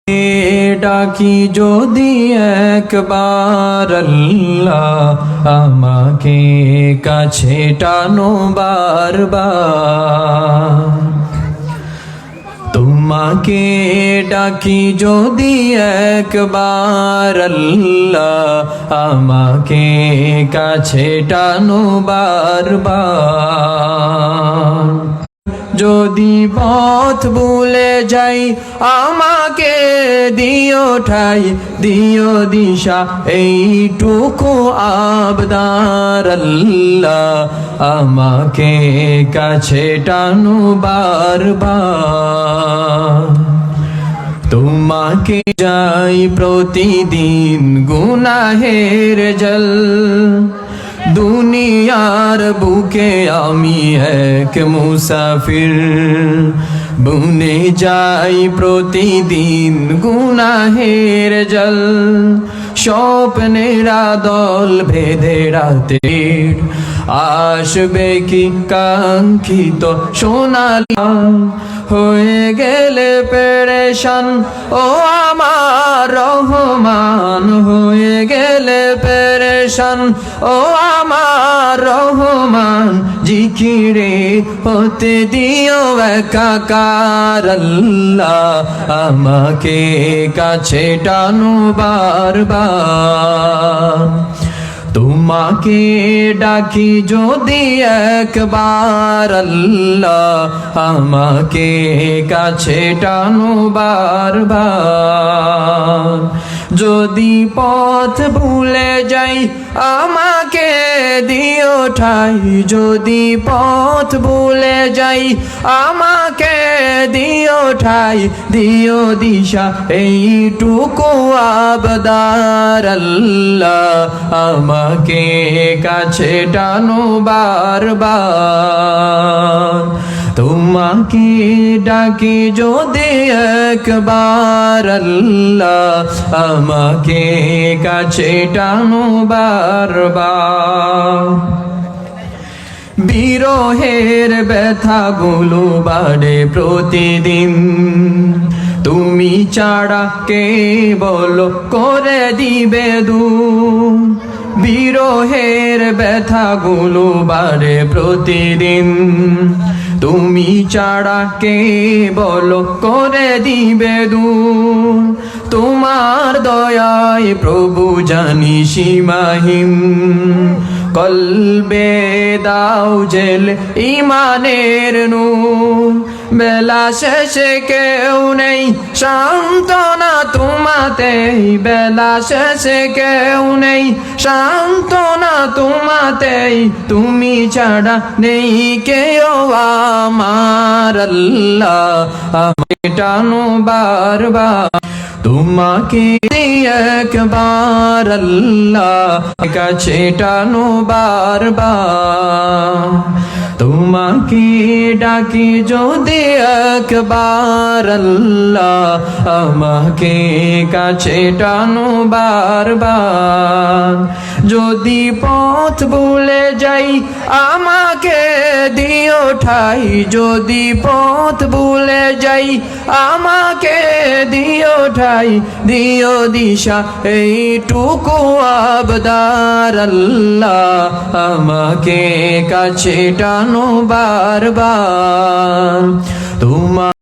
ডাকি যদি একবার আল্লাহ আমাকে কাছে টানো বারবার। তোমাকে ডাকি যদি একবার আল্লাহ আমাকে কাছে টানো বারবার। যদি পথ ভুলে যাই আমাকে দিও ঠাই, দিও দিশা এইটুকু আবদার আল্লাহ আমাকে কাছে টানো বারবার। তোমাকে যাই প্রতিদিন গুনাহের জল, দুনিয়ার বুকে আমি এক মুসাফির। বুনে যাই প্রতিদিন গুনাহের জল, স্বপ্নেরা দল ভেদে রাতের আসবে কি কাঙ্ক্ষিত সোনালি। হয়ে গেলে পেরেশান ও আমার রহমান, হয়ে গেলে পেরেশান ও আমার রহমান। জিকিরে হতে দিও একাকার আল্লাহ আমাকে কাছে টানো বারবার। তোমাকে ডাকি যদি একবার আল্লাহ আমাকে কাছে টানো বারবার। যদি পথ ভুলে যাই আমাকে দিও ঠাই, যদি পথ ভুলে যাই আমাকে দিও ঠাই, দিও দিশা এইটুকু আবদার আল্লাহ আমাকে কাছে টানো বারবার। তোমাকে ডাকি যদি একবার আল্লাহ আমাকে কাছে টানো বারবার। বিরহের ব্যথাগুলো বাড়ে প্রতিদিন, তুমি ছাড়া কে বলো করে দিবে দূর। বিরহের ব্যথাগুলো বাড়ে প্রতিদিন, তুমি ছাড়া কে বলো করে দিবে দূর। তোমার দয়ায় প্রভু জানি সীমাহীন, কলবে দাও জেল ইমানের নূর। বেলা শেষে কেউ নেই সান্ত্বনা তোমাতেই, বেলা শেষে কেউ নেই সান্ত্বনা তোমাতেই। তুমি ছাড়া নেই কেউ আমার আল্লাহ আমাকে টানো বারবার। তোমাকে একবার আল্লাহ কাছে টানো বারবার। তোমাকে ডাকি যদি একবার আল্লাহ আমাকে কাছে টানো বারবার। যদি পথ ভুলে যাই আমাকে দিও ঠাই, যদি পথ ভুলে যাই আমাকে দিও ঠাই, দিও দিশা এইটুকু আবদার আল্লাহ আমাকে কাছে টানো বারবার। তোমার